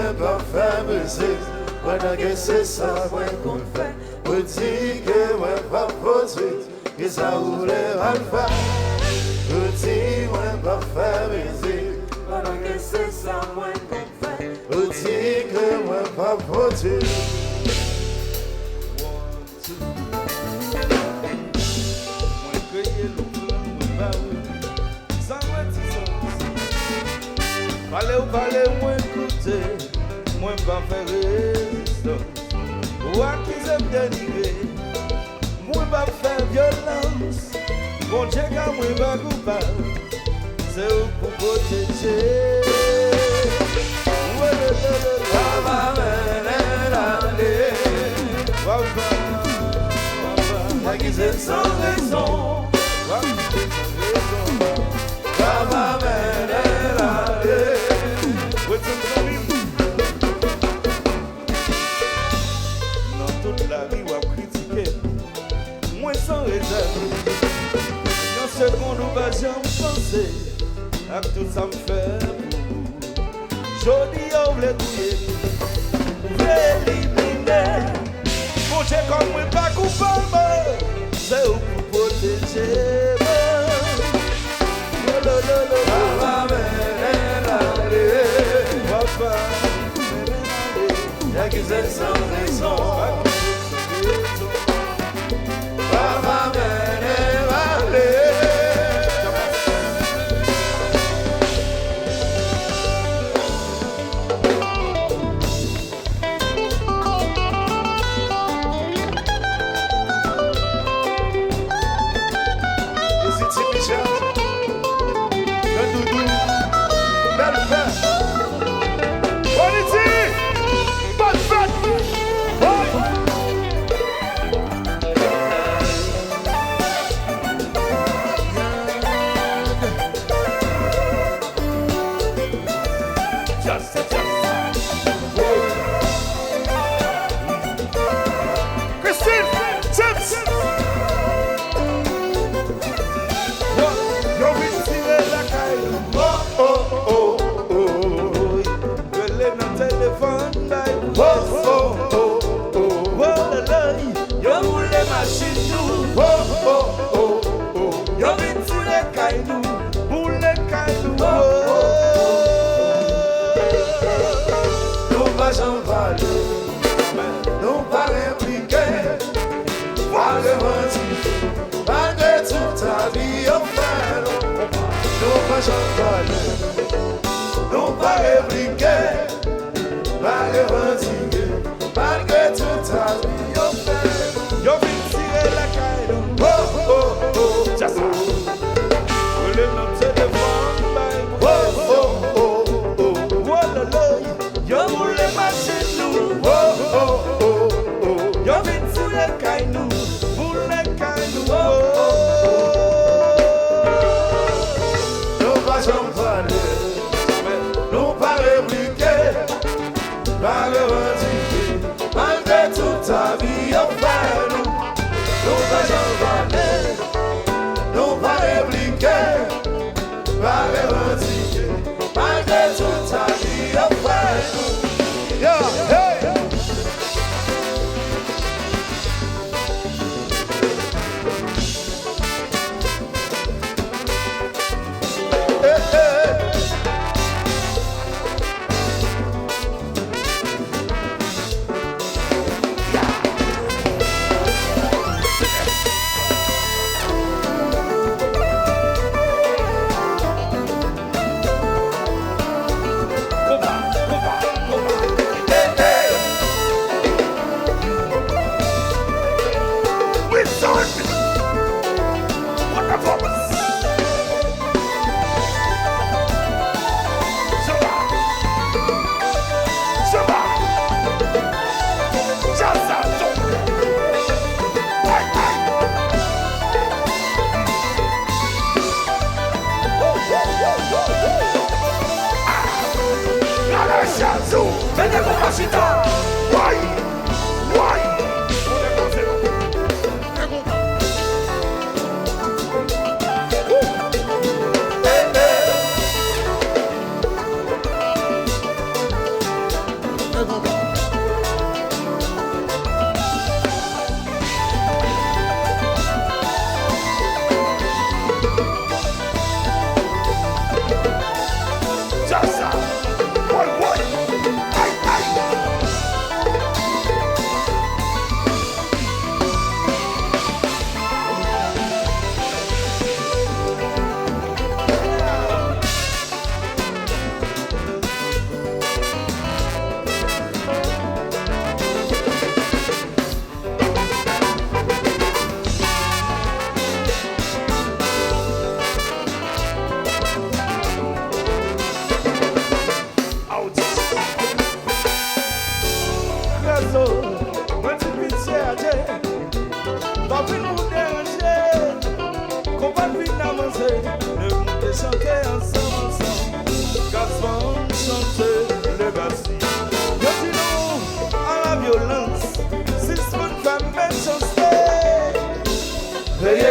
moi pas faire musique, moi n'a que c'est ça moi qu'on fait. Me dit que moi pas produit, que ça roule mal faire. Me dit moi pas faire musique, moi n'a que c'est ça moi qu'on fait. Me dit que moi pas produit. Parlez, moi écouter, moi pas faire résistance. Ou accuser me dénigrer, moi pas faire violence. Bon Dieu, quand moi pas coupable, c'est où pour protéger. Accuser sans raison. Dans toute la vie, on a critiqué, moi sans réserve. Dans ce qu'on nous va jamais penser, à tout ça me fait pour joli, on voulait tuer, on voulait éliminer. Mon Dieu, comme moi, pas coupable, c'est où pour protéger. Accuser sans raison. Non pas répliquer, pas revendiquer, malgré toute ta vie au fait. Yo vin tirer la caille. Oh oh oh, just le nom téléphone by oh oh oh oh, voilà là. Yo voulait marcher nous. Oh oh oh oh, yo vin tirer la caille nous, voulait caille nous. non pas j'en non pas répliquer, pas revendiquer, malgré toute ta vie au fait. Non pas j'en non pas répliquer, pas revendiquer, malgré toute ta vie au fait. Yeah, hey.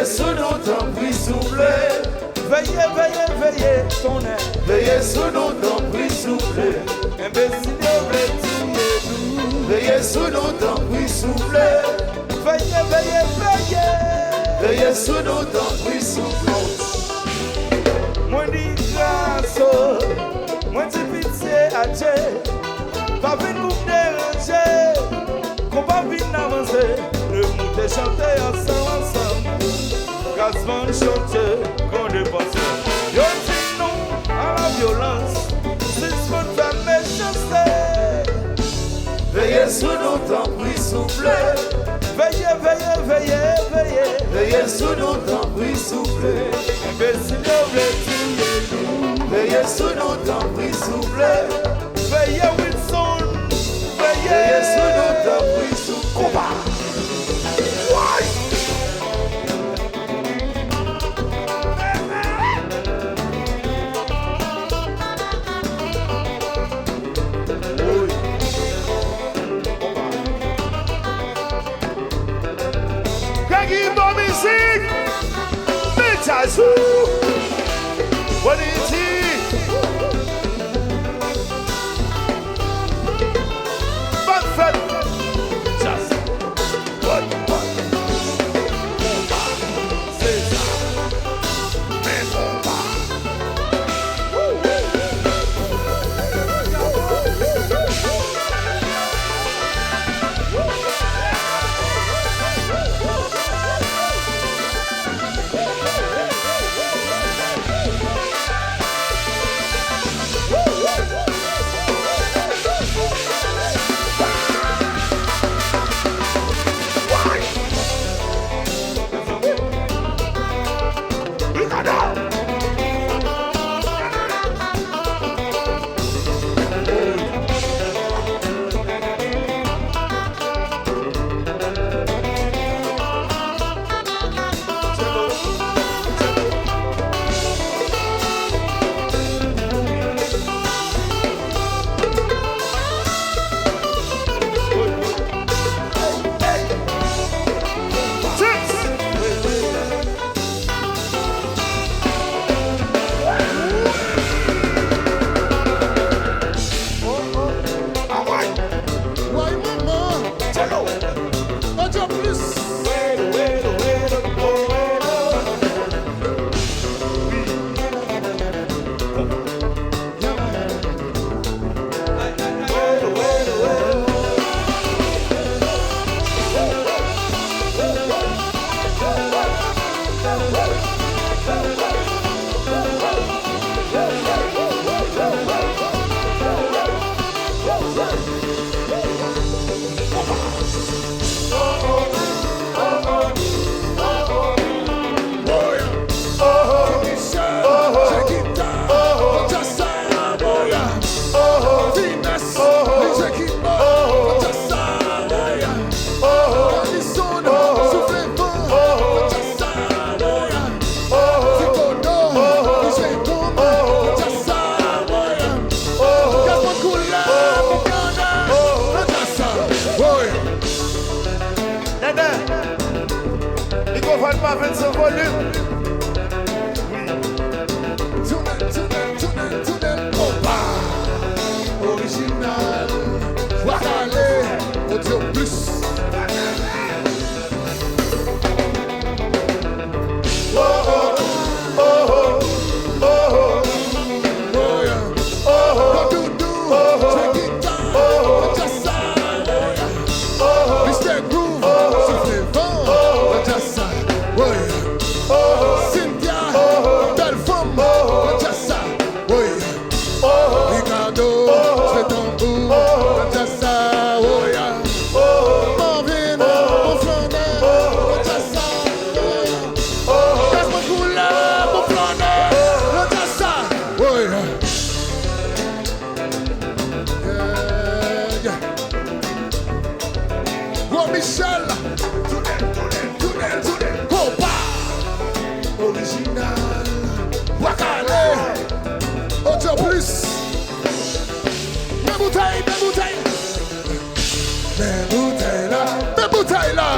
Veillez sous nous, tant pis souffler. Veillez, veillez, veillez, ton air. Veillez sous nous, tant pis souffler. Imbécile, oubliez. Veillez sous nous, tant pis souffler. Veillez, veillez, veillez. Veillez sous nous, tant pis souffler. Moi dis grâce, moi dis pitié à Dieu. Pas venir nous déranger, qu'on va venir avancer. Le monde est chanté ensemble. Quasiment chanter, qu'on dépense. Yo dis non à la violence, c'est ce qu'on fait méchanceté. Veillez sous nous, tant pis souffler. Veillez, veillez, veillez, veillez. Veillez sous nous, tant pis souffler. Imbécile, oubliez. Veillez sous nous, tant pis souffler. Veillez, Wilson. Veillez sous nous, tant pis souffler. What is he? Buffett. Just what? Avec ce volume. Compas original, Wakale, audio plus. Oh oh oh oh oh Oh yeah. Oh do check it down, just side. Oh Mr. Groove, souffle vent, just side. Cynthia, belle femme, just side. Ricardo, c'est ton bout, just side. Oh yeah. Marvin, mon flaneur, just side. Casse-moi couleur, mon flaneur, just side. Oh yeah. Yeah. Gros Michel, compas original, Wakale, audio plus. Mes bouteilles là,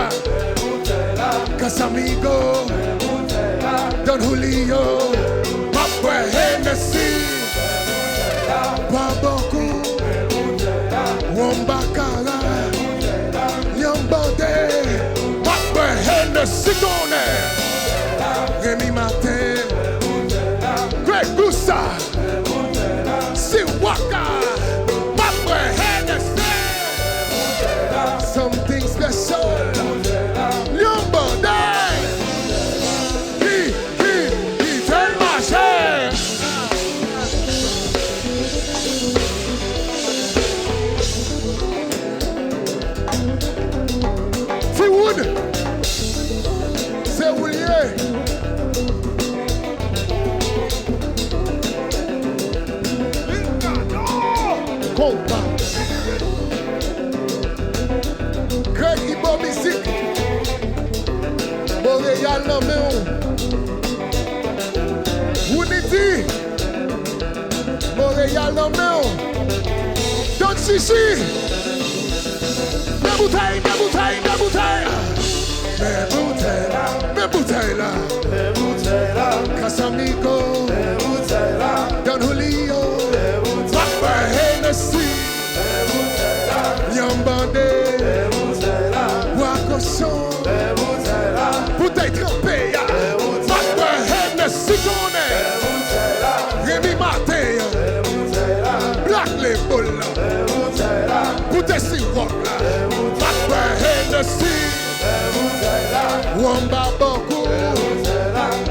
Casamigo. Rio, Papa Hennessy, Baboku, Wombakara, Yambode, Papa Hennessy Tonne, Rémi Martin, Greg Goussa, Siwaka, Papa Hennessy, something special, Yambode. C'est Oulier. Compa. Greg Ibo Musique. Montréal nommé. Unity. Montréal nommé. Don Chichi. Mes bouteilles, mes bouteilles, mes bouteilles. Mes bouteilles là, Casamigo, Don Julio, Papa Hennessy, Yambande, Wakoson, bouteille trempée, Papa Hennessy Tonne, Rémi Martin, Black Label, bouteille Siroc, Papa Hennessy. Wamba Boku,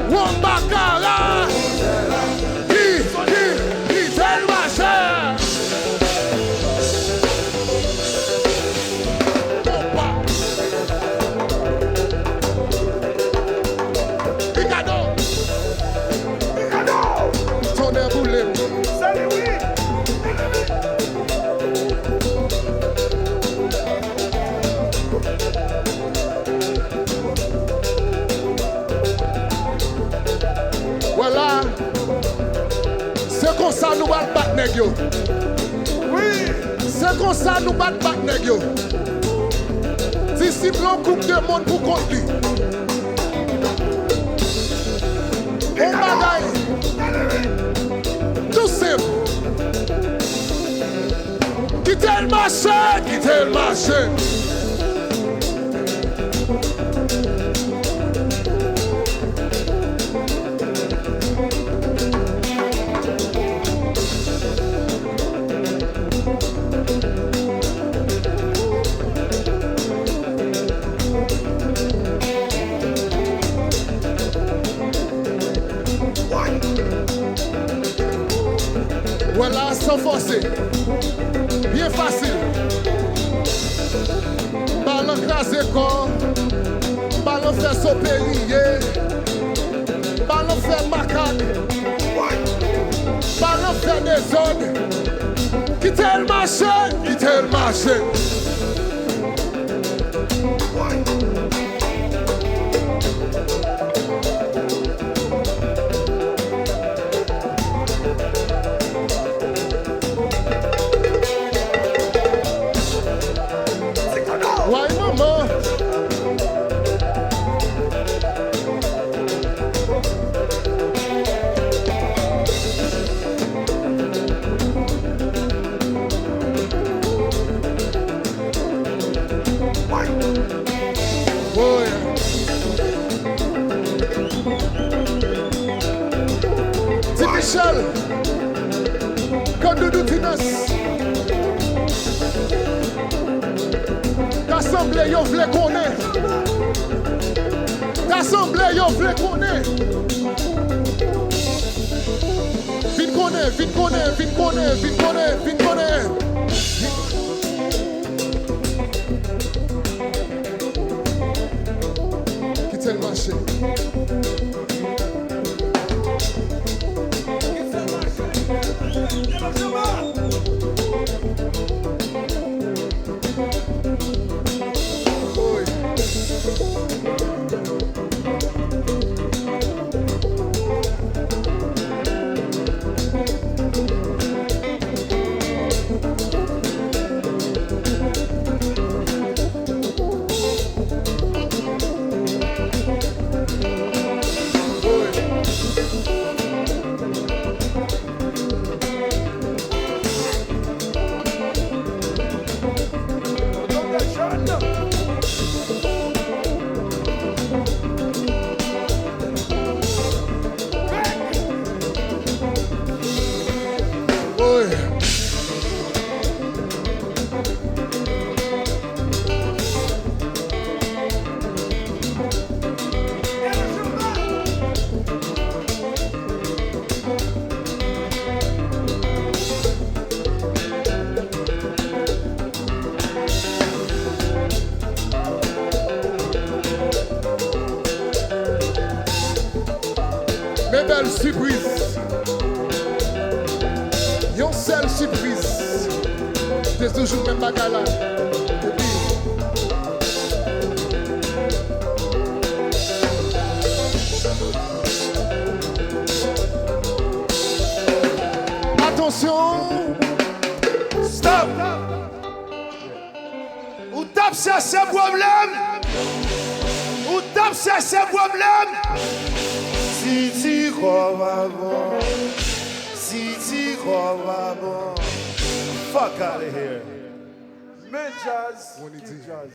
Wamba Kara, tell my share. Picado, Tonnerre Boulet. Salut, oui. Voilà, c'est comme ça nous battre battre nèg yo. Oui, c'est comme ça nous battre battre nèg yo. D'ici blanc coupe de monde pour contre lui. On bagaille. Tout simple. Quittez le marché, quittez le marché. Voilà, sans forcer. Bien facile. Ballon crasé corps. Ballon fait sopérier. Ballon fait macaque. Ballon fait des zones. Quittez le marché. Quittez le marché. Ouais, maman. Oh, yeah. Petit Michel. Comme Doudou Tinas. L'assemblée, yo vle connaître. L'assemblée, yo vle connaître. Vite connaître, vite connaître, vite connaître, vite connaître, vite connaître. Quittez le marché. Mes belles surprises. Yon seule surprise. C'est toujours même bagala. Attention. Stop! Ou tape sur ce problème? Ou tape sur ce problème? Si tu crois bon, si tu crois bon, fuck out of here. Mais jazz. On est dit.